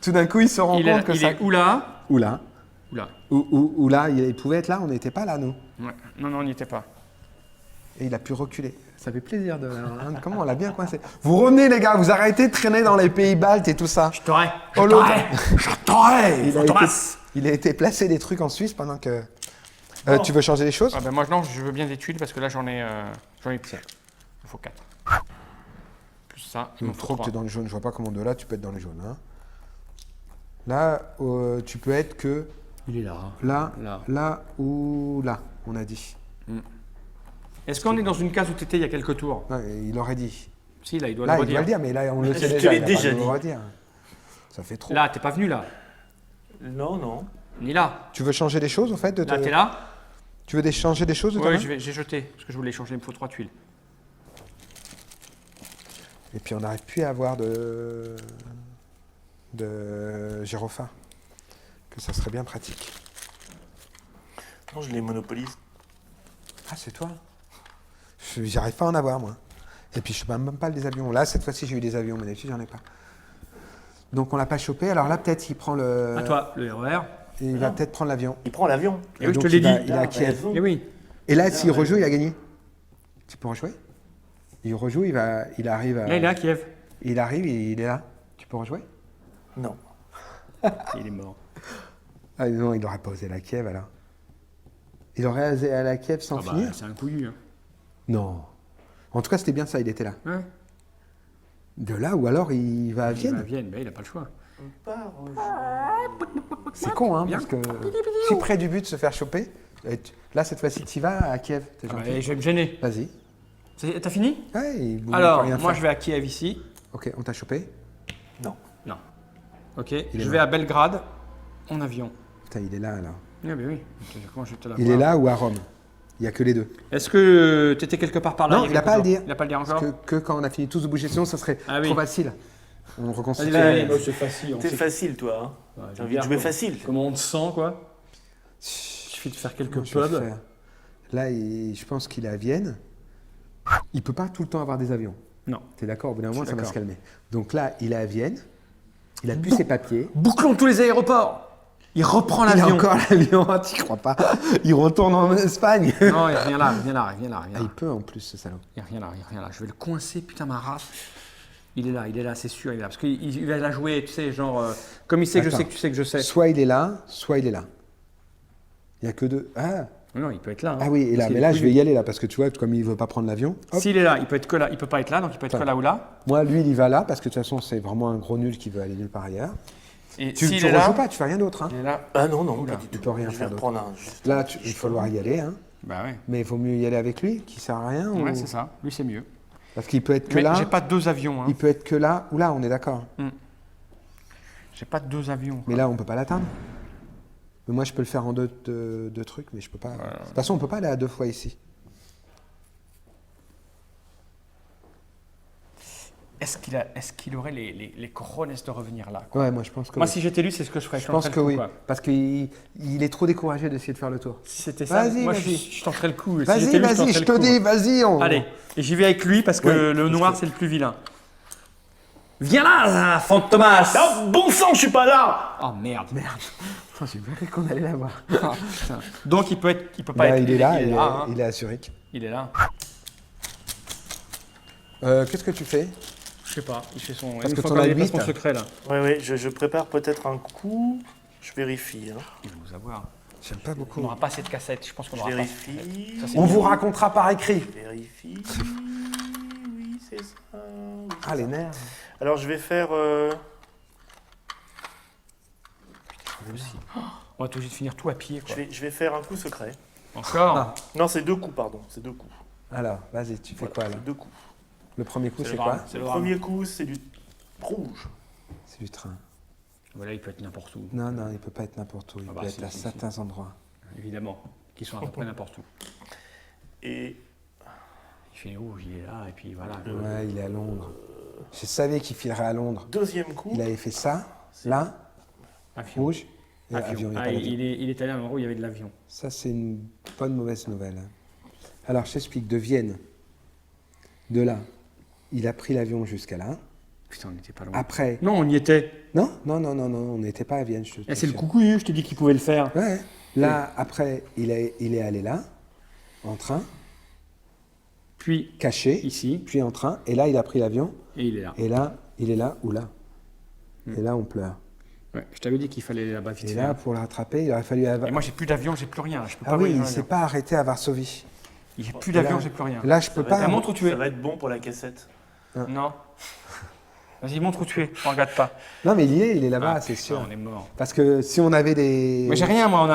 Speaker 2: Tout d'un coup, il se rend
Speaker 1: Il
Speaker 2: compte
Speaker 1: est,
Speaker 2: que
Speaker 1: il
Speaker 2: ça.
Speaker 1: est où là?
Speaker 2: Ou là.
Speaker 1: Où là?
Speaker 2: Ou là, il pouvait être là, on n'était pas là, nous.
Speaker 1: Ouais. Non, non, on n'y était pas.
Speaker 2: Et il a pu reculer. Ça fait plaisir de. Hein, comment on l'a bien coincé. Vous revenez, les gars, vous arrêtez de traîner dans les pays baltes et tout ça.
Speaker 1: Je t'aurais.
Speaker 2: Oh, l'autre.
Speaker 1: Je t'aurais.
Speaker 2: Il a été placé des trucs en Suisse pendant que.
Speaker 3: Bon.
Speaker 2: Tu veux changer les choses?
Speaker 1: Ah ben moi, non, je veux bien des tuiles parce que là, j'en ai plus. Il me faut 4. Plus ça, il
Speaker 2: Il
Speaker 1: me
Speaker 2: faut
Speaker 1: faut
Speaker 2: trop que
Speaker 1: 3.
Speaker 2: tu es dans le jaune. Je vois pas comment de là, tu peux être dans les jaunes. Hein. Là, tu peux être que
Speaker 1: Il est là.
Speaker 2: là,
Speaker 1: Là.
Speaker 2: là ou là, on a dit.
Speaker 1: Est-ce qu'on est dans une case où tu étais il y a quelques tours?
Speaker 2: Ouais, il aurait dit.
Speaker 1: Si, là, il doit
Speaker 2: Là,
Speaker 1: le
Speaker 2: il doit
Speaker 1: redire.
Speaker 2: le dire, mais là, on le
Speaker 3: Je
Speaker 2: sait
Speaker 3: te
Speaker 2: déjà.
Speaker 3: l'ai
Speaker 2: il a pas
Speaker 3: déjà
Speaker 2: besoin de
Speaker 3: dit.
Speaker 2: le redire. Ça fait trop.
Speaker 1: Là, t'es pas venu là.
Speaker 3: Non.
Speaker 1: Ni là.
Speaker 2: Tu veux changer des choses, au fait de
Speaker 1: Là, t'es là.
Speaker 2: Tu veux changer des choses de ta
Speaker 1: Oui,
Speaker 2: main
Speaker 1: j'ai jeté parce que je voulais changer. Il me faut 3 tuiles.
Speaker 2: Et puis, on n'arrive plus à avoir de gyrophare. Que ça serait bien pratique.
Speaker 3: Non, je les monopolise.
Speaker 2: Ah, c'est toi? J'arrive pas à en avoir, moi. Et puis, je ne sais même pas des avions. Là, cette fois-ci, j'ai eu des avions, mais d'habitude, j'en ai pas. Donc on l'a pas chopé. Alors là, peut-être il prend le.
Speaker 1: À toi, le RER.
Speaker 2: Et il va peut-être prendre l'avion.
Speaker 3: Il prend l'avion.
Speaker 1: Et oui, je
Speaker 2: donc,
Speaker 1: te l'ai
Speaker 2: il va-
Speaker 1: dit.
Speaker 2: Il est à Kiev.
Speaker 1: Et oui.
Speaker 2: Et là, s'il rejoue, il a gagné. Tu peux rejouer? Il rejoue, il arrive.
Speaker 1: Là, il est à Kiev.
Speaker 2: Il arrive, il est là. Tu peux rejouer?
Speaker 3: Non.
Speaker 1: Il est mort.
Speaker 2: Ah non, il n'aurait pas osé la Kiev alors. Il aurait osé à la Kiev sans
Speaker 1: Ah bah,
Speaker 2: finir?
Speaker 1: c'est un couillu. Hein.
Speaker 2: Non. En tout cas, c'était bien ça, il était là.
Speaker 1: Ouais.
Speaker 2: De là, ou alors il va à
Speaker 1: Il va à
Speaker 2: Vienne.
Speaker 1: Vienne, il n'a pas le choix.
Speaker 3: On part.
Speaker 2: C'est con, hein,
Speaker 1: Bien.
Speaker 2: parce que si près du but de se faire choper, là, cette fois-ci, tu y vas à Kiev. T'es
Speaker 1: Ah bah,
Speaker 2: gentil.
Speaker 1: je vais me gêner.
Speaker 2: Vas-y.
Speaker 1: T'as fini?
Speaker 2: Ouais, il peut
Speaker 1: Alors,
Speaker 2: rien
Speaker 1: moi,
Speaker 2: faire.
Speaker 1: je vais à Kiev ici.
Speaker 2: Ok, on t'a chopé.
Speaker 3: Non.
Speaker 1: Non. Ok,
Speaker 2: est
Speaker 1: je vais à Belgrade en avion.
Speaker 2: Putain, il est là, là.
Speaker 1: Ah ben oui. Comment je vais te la
Speaker 2: Il
Speaker 1: voir
Speaker 2: est là ou à Rome? Il n'y a que les deux.
Speaker 1: Est-ce que tu étais quelque part par là?
Speaker 2: Non, il n'a pas à le dire.
Speaker 1: Il n'a pas à le dire
Speaker 2: Parce
Speaker 1: encore?
Speaker 2: que quand on a fini tous de bouger, sinon ça serait
Speaker 1: Ah oui.
Speaker 2: trop facile. On reconstitue.
Speaker 1: Allez, là, c'est facile.
Speaker 3: T'es facile, toi. Hein. T'as envie de jouer facile.
Speaker 1: Comment on te sent, quoi? Il suffit de faire quelques
Speaker 2: Comment je vais
Speaker 1: pubs.
Speaker 2: faire Là, je pense qu'il est à Vienne. Il peut pas tout le temps avoir des avions.
Speaker 1: Non.
Speaker 2: T'es d'accord? Au bout d'un moment,
Speaker 1: suis
Speaker 2: ça va
Speaker 1: d'accord.
Speaker 2: se calmer. Donc là, il est à Vienne. Il a plus ses papiers.
Speaker 1: Bouclons tous les aéroports. Il reprend
Speaker 2: Il a
Speaker 1: l'avion.
Speaker 2: encore l'avion, tu crois pas? Il retourne en Espagne.
Speaker 1: Non, il revient là, il revient là, il revient là, il revient
Speaker 2: Ah,
Speaker 1: là.
Speaker 2: il peut en plus, ce salaud.
Speaker 1: Il revient là, il revient là. Je vais le coincer, putain, ma race. Il est là, c'est sûr, il est là. Parce qu'il va la jouer, tu sais, genre, comme il sait que je
Speaker 2: Attends.
Speaker 1: sais que tu sais que je sais.
Speaker 2: Soit il est là, soit il est là. Il n'y a que deux. Ah,
Speaker 1: Non, il peut être là. hein.
Speaker 2: ah oui, et là,
Speaker 1: Parce qu'il
Speaker 2: mais
Speaker 1: est
Speaker 2: là,
Speaker 1: plus
Speaker 2: je vais
Speaker 1: vite.
Speaker 2: y aller là, parce que tu vois, comme il veut pas prendre l'avion. hop.
Speaker 1: S'il est là, il peut être que là, il peut pas être là, donc il peut être que là ou là.
Speaker 2: Moi, lui, il y va là, parce que de toute façon, c'est vraiment un gros nul qui veut aller nulle part ailleurs.
Speaker 1: Et
Speaker 2: Tu
Speaker 1: s'il
Speaker 2: ne
Speaker 1: est là,
Speaker 2: rejoues pas, tu fais rien d'autre. Hein.
Speaker 1: il est là.
Speaker 3: Ah non, non,
Speaker 1: Oula,
Speaker 3: pas du
Speaker 2: tu
Speaker 3: tout.
Speaker 2: peux rien
Speaker 3: Je vais
Speaker 2: faire d'autre.
Speaker 3: reprendre un. Juste
Speaker 2: Là, il va falloir y aller, hein.
Speaker 1: Bah ouais.
Speaker 2: Mais il vaut mieux y aller avec lui, qui sert à rien.
Speaker 1: Ouais,
Speaker 2: ou-
Speaker 1: c'est ça. Lui, c'est mieux.
Speaker 2: Parce qu'il peut être que
Speaker 1: Mais
Speaker 2: là.
Speaker 1: j'ai pas deux avions. Hein.
Speaker 2: Il peut être que là ou là, on est d'accord.
Speaker 1: J'ai pas deux avions.
Speaker 2: Mais là, on peut pas l'atteindre. Mais moi, je peux le faire en deux trucs, mais je peux pas. De toute façon, on peut pas aller à deux fois ici.
Speaker 1: Est-ce qu'il aurait les cojones de revenir là, quoi.
Speaker 2: Ouais, moi, je pense que.
Speaker 1: Moi,
Speaker 2: oui.
Speaker 1: si j'étais lui, c'est ce que je ferais.
Speaker 2: Je pense
Speaker 1: tenterais
Speaker 2: que
Speaker 1: le coup,
Speaker 2: oui.
Speaker 1: quoi.
Speaker 2: Parce qu'il est trop découragé d'essayer de faire le tour.
Speaker 1: Si c'était ça,
Speaker 2: Vas-y,
Speaker 1: moi,
Speaker 2: vas-y.
Speaker 1: je tenterais le coup. Si
Speaker 2: Vas-y,
Speaker 1: j'étais lui,
Speaker 2: vas-y,
Speaker 1: tenterais
Speaker 2: je
Speaker 1: le
Speaker 2: te
Speaker 1: coup.
Speaker 2: dis, vas-y.
Speaker 1: Allez, et j'y vais avec lui parce que
Speaker 2: Ouais,
Speaker 1: le
Speaker 2: parce
Speaker 1: noir,
Speaker 2: que-
Speaker 1: c'est le plus vilain. Viens là, Fantomas.
Speaker 3: Ah, bon sang, je suis pas là.
Speaker 1: Oh merde.
Speaker 2: Putain, j'ai bien cru qu'on allait l'avoir.
Speaker 1: Ah, putain. Donc il peut pas
Speaker 2: Bah,
Speaker 1: être.
Speaker 2: il est là,
Speaker 1: hein.
Speaker 2: il est à Zurich.
Speaker 1: Il est là.
Speaker 2: Qu'est-ce que tu fais?
Speaker 1: Je sais pas. Il fait son.
Speaker 2: Parce
Speaker 1: il
Speaker 2: que
Speaker 1: faut
Speaker 2: t'en
Speaker 1: encore
Speaker 2: as
Speaker 1: des
Speaker 2: huit,
Speaker 1: placements
Speaker 2: hein.
Speaker 1: secrets là.
Speaker 3: Ouais, ouais, je prépare peut-être un coup. Je vérifie. Hein.
Speaker 1: Il va nous avoir.
Speaker 2: J'aime pas
Speaker 1: On
Speaker 2: beaucoup.
Speaker 1: n'aura pas assez de cassettes. Je pense qu'on
Speaker 3: Je
Speaker 1: aura pas.
Speaker 3: vérifie.
Speaker 1: Ça, c'est
Speaker 2: On
Speaker 1: bien.
Speaker 2: vous racontera par écrit.
Speaker 3: Je vérifie. Oui, c'est ça. oui, c'est
Speaker 2: Ah, les
Speaker 3: ça.
Speaker 2: nerfs.
Speaker 3: Alors, je vais faire.
Speaker 1: On va être obligé de finir tout à pied quoi.
Speaker 3: Je vais faire un coup secret.
Speaker 1: Encore.
Speaker 2: Ah.
Speaker 3: Non, c'est deux coups, pardon. C'est deux coups.
Speaker 2: Alors, vas-y, tu fais
Speaker 3: Voilà,
Speaker 2: quoi là?
Speaker 3: c'est deux coups.
Speaker 2: Le premier coup,
Speaker 1: C'est
Speaker 2: c'est
Speaker 1: le
Speaker 2: quoi?
Speaker 1: drame. C'est
Speaker 3: Le
Speaker 1: le drame.
Speaker 3: premier coup, c'est du rouge.
Speaker 2: C'est du train.
Speaker 1: Voilà, il peut être n'importe où.
Speaker 2: Non, non, il peut pas être n'importe où. Il
Speaker 1: Ah
Speaker 2: peut
Speaker 1: bah,
Speaker 2: être
Speaker 1: si,
Speaker 2: à
Speaker 1: si,
Speaker 2: certains endroits.
Speaker 1: Évidemment. Qui sont à peu près n'importe où.
Speaker 3: Et
Speaker 1: Il fait rouge, il est là et puis voilà.
Speaker 2: Ouais, il est à Londres. Je savais qu'il filerait à Londres.
Speaker 3: deuxième coup.
Speaker 2: Il avait fait ça, là,
Speaker 1: Avion.
Speaker 2: rouge, et avion.
Speaker 1: Avion.
Speaker 2: il y a
Speaker 1: Ah,
Speaker 2: pas d'avion.
Speaker 1: il est allé à un endroit où il y avait de l'avion.
Speaker 2: Ça, c'est une bonne mauvaise nouvelle. Alors, je t'explique. De Vienne, de là, il a pris l'avion jusqu'à là.
Speaker 1: Putain, on n'était pas loin.
Speaker 2: Après,
Speaker 1: Non, on y était.
Speaker 2: non, non, non, non, non, on n'était pas à Vienne. Je te
Speaker 1: Eh, c'est le
Speaker 2: assure.
Speaker 1: coucou, je t'ai dit qu'il pouvait le faire.
Speaker 2: Ouais. Là, après, il est allé là, en train,
Speaker 1: Puis
Speaker 2: caché,
Speaker 1: ici,
Speaker 2: puis en train, et là, il a pris l'avion,
Speaker 1: et il est là.
Speaker 2: et là, il est là ou là. Et là, on pleure.
Speaker 1: Ouais, je t'avais dit qu'il fallait aller là-bas vite
Speaker 2: Et
Speaker 1: fait.
Speaker 2: là, pour le rattraper, il aurait fallu...
Speaker 1: Et moi, j'ai plus d'avion, j'ai plus rien. Je peux
Speaker 2: Ah
Speaker 1: pas
Speaker 2: oui,
Speaker 1: voyager en
Speaker 2: il s'est
Speaker 1: avion.
Speaker 2: pas arrêté à Varsovie.
Speaker 1: Il n'y a plus d'avion,
Speaker 2: Là-
Speaker 1: j'ai plus rien.
Speaker 2: Là, je peux
Speaker 3: Ça va
Speaker 2: pas...
Speaker 1: Ah, montre où tu es.
Speaker 3: Ça va être bon pour la cassette.
Speaker 1: Non. Vas-y, montre où tu es. On regarde pas.
Speaker 2: Non, mais il est là-bas,
Speaker 1: Ah,
Speaker 2: c'est
Speaker 1: putain,
Speaker 2: sûr.
Speaker 1: On est mort.
Speaker 2: Parce que si on avait des...
Speaker 1: Mais j'ai rien, moi.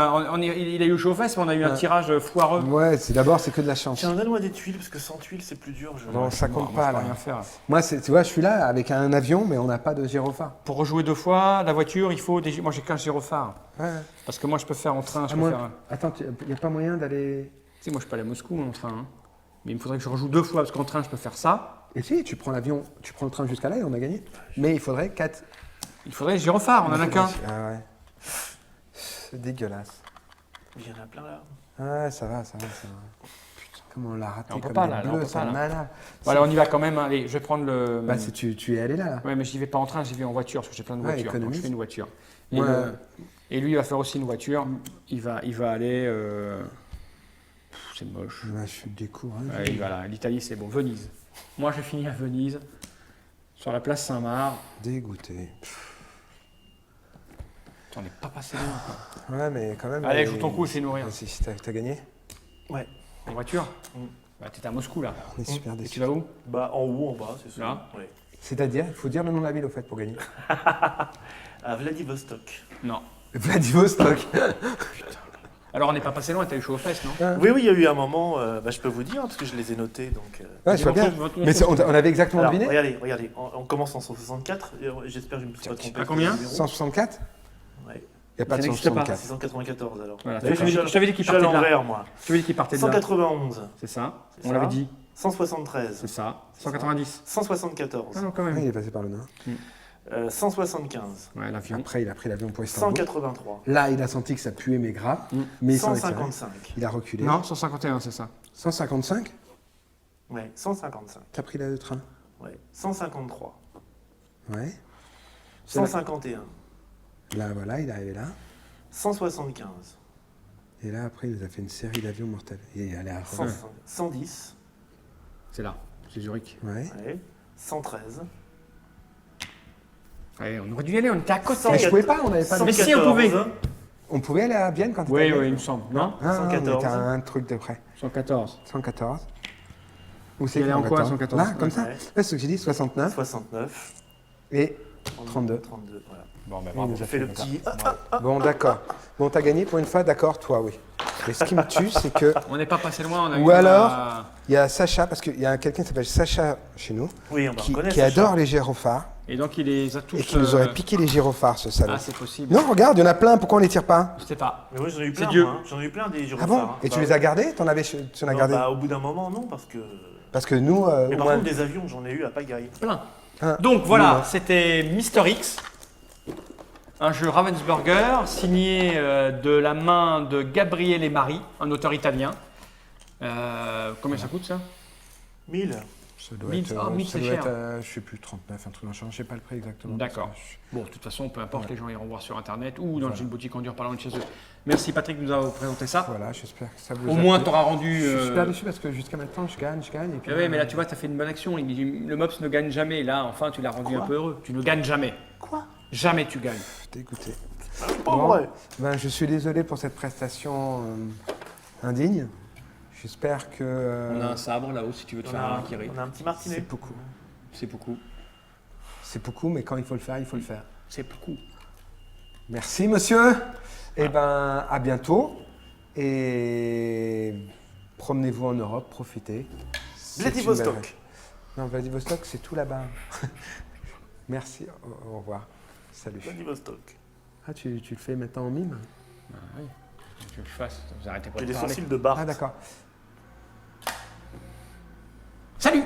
Speaker 1: Il a eu chaud aux fesses, mais on a eu un
Speaker 2: Ouais.
Speaker 1: tirage foireux.
Speaker 2: Ouais, d'abord, c'est que de la chance.
Speaker 3: Tiens, donne-moi des tuiles, parce que sans tuiles, c'est plus dur.
Speaker 2: Non, ça
Speaker 1: Moi,
Speaker 2: compte
Speaker 1: moi,
Speaker 2: pas,
Speaker 1: je peux
Speaker 2: là.
Speaker 1: rien faire.
Speaker 2: Moi, tu vois, je suis là avec un avion, mais on n'a pas de gyrophare.
Speaker 1: Pour rejouer deux fois, la voiture, il faut des. Moi, j'ai qu'un gyrophare.
Speaker 2: Ouais.
Speaker 1: Parce que moi, je peux faire en train. Je
Speaker 2: À
Speaker 1: peux
Speaker 2: moins-
Speaker 1: faire.
Speaker 2: Attends, il n'y a pas moyen d'aller...
Speaker 1: Tu sais, moi, je peux aller à Moscou en train. Hein. Mais il me faudrait que je rejoue deux fois, parce qu'en train, je peux faire ça.
Speaker 2: Et si, tu prends l'avion, tu prends le train jusqu'à là et on a gagné. Mais il faudrait 4...
Speaker 1: Il faudrait le gyrophare, on en a qu'un.
Speaker 2: Ah ouais. C'est dégueulasse.
Speaker 3: Il y en a plein là.
Speaker 2: Ouais, ça va, ça va, ça va. Comment on l'a raté
Speaker 1: On peut
Speaker 2: comme
Speaker 1: pas,
Speaker 2: des
Speaker 1: là, on
Speaker 2: bleus,
Speaker 1: peut
Speaker 2: c'est
Speaker 1: pas, là.
Speaker 2: malade.
Speaker 1: Voilà, on y va quand même. Allez, je vais prendre le.
Speaker 2: Bah, tu es allé là.
Speaker 1: Ouais, mais j'y vais pas en train, j'y vais en voiture parce que j'ai plein de
Speaker 2: Ouais,
Speaker 1: voitures. Donc je
Speaker 2: économise.
Speaker 1: fais une voiture. Et,
Speaker 2: Ouais.
Speaker 1: et lui, il va faire aussi une voiture. Il va aller. C'est moche.
Speaker 2: Ouais, je suis découragé.
Speaker 1: Ouais, il va là. L'Italie, c'est bon. Venise. Moi, je finis à Venise, sur la place Saint-Marc.
Speaker 2: Dégoûté.
Speaker 1: T'en es pas passé loin, quoi.
Speaker 2: Ouais, mais quand même.
Speaker 1: Allez, joue ton coup, fais-nous rire.
Speaker 2: Si, t'as gagné.
Speaker 3: Ouais.
Speaker 1: En voiture Bah, t'étais à Moscou, là.
Speaker 2: On est super
Speaker 1: Et tu
Speaker 2: déçus.
Speaker 1: vas où?
Speaker 3: Bah, en haut, en bas, c'est sûr.
Speaker 1: Là.
Speaker 3: Ouais.
Speaker 2: C'est-à-dire, il faut dire le nom de la ville au fait pour gagner.
Speaker 3: À Vladivostok.
Speaker 1: Non.
Speaker 2: Vladivostok.
Speaker 1: Alors, on n'est pas passé loin, t'as eu chaud aux fesses, non?
Speaker 3: Oui, il y a eu un moment, bah, je peux vous dire, parce que je les ai notés. Donc,
Speaker 2: Ouais, je vois bien. Mais on avait exactement
Speaker 3: alors,
Speaker 2: deviné.
Speaker 3: regardez, on commence en 164. J'espère que je ne me suis pas trompé.
Speaker 1: À combien?
Speaker 2: 164.
Speaker 3: Ouais.
Speaker 2: Il n'y a pas de
Speaker 1: Ça n'existe pas.
Speaker 2: 164.
Speaker 3: 694 alors.
Speaker 1: Voilà.
Speaker 3: D'accord.
Speaker 1: Je t'avais dit qu'il
Speaker 3: Je suis à
Speaker 1: partait de là.
Speaker 3: l'envers, moi.
Speaker 1: Je t'avais dit qu'il partait de là.
Speaker 3: 191,
Speaker 1: C'est ça.
Speaker 3: C'est
Speaker 1: On
Speaker 3: ça.
Speaker 1: l'avait dit.
Speaker 3: 173,
Speaker 1: C'est ça.
Speaker 3: C'est ça.
Speaker 1: 190.
Speaker 3: 174,
Speaker 1: Ah non, quand
Speaker 2: Ouais,
Speaker 1: même.
Speaker 2: il est passé par le nord.
Speaker 3: 175,
Speaker 1: Ouais, l'avion.
Speaker 2: Après, il a pris l'avion pour Istanbul.
Speaker 3: 183,
Speaker 2: Là, il a senti que ça puait, mais grave. Mais il s'en est tiré.
Speaker 3: 155,
Speaker 2: Il a reculé.
Speaker 1: Non, 151, c'est ça.
Speaker 2: 155.
Speaker 3: ouais, 155,
Speaker 2: T'as pris le train.
Speaker 3: ouais, 153,
Speaker 2: Ouais.
Speaker 3: 151,
Speaker 2: Là, voilà, il est arrivé là.
Speaker 3: 175,
Speaker 2: Et là, après, il nous a fait une série d'avions mortels. Et il est allé à Rome.
Speaker 3: 110,
Speaker 1: C'est là. C'est Zurich.
Speaker 2: Ouais.
Speaker 3: ouais, 113,
Speaker 1: Ouais, on aurait dû y aller, on était à côté.
Speaker 2: Mais je pouvais pas, on n'avait pas de...
Speaker 1: Mais si, on pouvait.
Speaker 2: On pouvait aller à Vienne quand
Speaker 1: Oui,
Speaker 2: t'étais
Speaker 1: oui, il me semble. Non?
Speaker 2: Ah, on
Speaker 3: 114.
Speaker 2: était à un truc de près.
Speaker 1: 114.
Speaker 2: 114. Où
Speaker 1: Il allait en quoi, 114?
Speaker 2: Là, comme ça.
Speaker 3: Ouais.
Speaker 2: C'est ce que j'ai dit, 69
Speaker 3: 69,
Speaker 2: et 32.
Speaker 3: 32, voilà.
Speaker 1: Bon, ben
Speaker 2: bravo.
Speaker 3: J'ai fait le petit.
Speaker 2: Bon, d'accord. Bon, t'as gagné pour une fois, d'accord, toi, oui. Et ce qui me tue, c'est que
Speaker 1: On n'est pas passé loin, on a
Speaker 2: Ou
Speaker 1: eu
Speaker 2: alors-
Speaker 1: la-
Speaker 2: il y a Sacha, parce qu'il y a quelqu'un qui s'appelle Sacha chez nous,
Speaker 3: Oui, on va
Speaker 2: qui
Speaker 3: reconnaître.
Speaker 2: adore les gyrophares
Speaker 1: Et donc, il les a tous.
Speaker 2: et qui nous aurait piqué les gyrophares, ce salaud.
Speaker 1: Ah, c'est possible.
Speaker 2: Non, regarde, il y en a plein, pourquoi on les tire pas?
Speaker 1: Je sais pas.
Speaker 3: Mais moi, j'en ai eu
Speaker 1: C'est
Speaker 3: plein.
Speaker 1: Dieu.
Speaker 3: Moi, hein. J'en ai eu plein des
Speaker 2: Ah
Speaker 3: gyrophares.
Speaker 2: bon?
Speaker 3: hein.
Speaker 2: Et tu
Speaker 3: Bah,
Speaker 2: les as gardés? Tu en as
Speaker 3: non,
Speaker 2: gardé?
Speaker 3: bah, au bout d'un moment, non, parce que.
Speaker 2: Parce que nous,
Speaker 3: Mais
Speaker 2: au
Speaker 3: par
Speaker 2: moins-
Speaker 3: contre, des avions, j'en ai eu à pagaille.
Speaker 1: Plein.
Speaker 2: Ah,
Speaker 1: Donc voilà,
Speaker 2: nous,
Speaker 1: c'était Mister X, un jeu Ravensburger signé de la main de Gabriele Mari, un auteur italien. Combien ça coûte ça?
Speaker 3: 1000.
Speaker 2: ça doit
Speaker 1: 1000,
Speaker 2: être,
Speaker 1: ah, 1000,
Speaker 2: ça
Speaker 1: c'est
Speaker 2: doit
Speaker 1: cher.
Speaker 2: être, je sais plus, 39, un truc dans le genre, je sais pas le prix exactement.
Speaker 1: D'accord.
Speaker 2: parce que
Speaker 1: Bon, de toute façon, peu importe,
Speaker 2: Ouais.
Speaker 1: les gens iront voir sur internet ou dans
Speaker 2: Voilà.
Speaker 1: une boutique en dur parlant de chez eux. Merci Patrick de nous avoir présenté ça.
Speaker 2: Voilà, j'espère que ça vous
Speaker 1: Au
Speaker 2: a
Speaker 1: moins,
Speaker 2: plu.
Speaker 1: tu auras rendu.
Speaker 2: Je suis super déçu parce que jusqu'à maintenant, je gagne. Et puis,
Speaker 1: Oui, mais là, tu vois, tu as fait une bonne action. Le MOPS ne gagne jamais. Là, enfin, tu l'as rendu
Speaker 3: Quoi
Speaker 1: un peu heureux. Tu ne gagnes jamais.
Speaker 3: Quoi?
Speaker 1: Jamais tu gagnes.
Speaker 2: Dégoûté.
Speaker 3: C'est pas
Speaker 2: Bon.
Speaker 3: vrai.
Speaker 2: Ben, je suis désolé pour cette prestation indigne. J'espère que.
Speaker 1: On a un sabre là-haut si tu veux te
Speaker 3: On
Speaker 1: faire un
Speaker 3: a,
Speaker 1: kiri.
Speaker 3: on a un petit martinet.
Speaker 2: C'est beaucoup.
Speaker 1: C'est beaucoup.
Speaker 2: C'est beaucoup, mais quand il faut le faire, il faut le faire.
Speaker 1: C'est beaucoup.
Speaker 2: Merci, monsieur. Eh ben, à bientôt. Et promenez-vous en Europe, profitez. C'est une belle
Speaker 3: Vladivostok.
Speaker 2: règle. Non, Vladivostok, c'est tout là-bas. Merci, au revoir. Salut.
Speaker 3: Vladivostok.
Speaker 2: Ah, tu le fais maintenant en mime?
Speaker 1: Ah oui. Tu veux que je fasse? Vous arrêtez pas
Speaker 3: J'ai
Speaker 1: de
Speaker 3: des
Speaker 1: parler.
Speaker 3: sourcils de Bart.
Speaker 2: Ah, d'accord.
Speaker 1: Salut!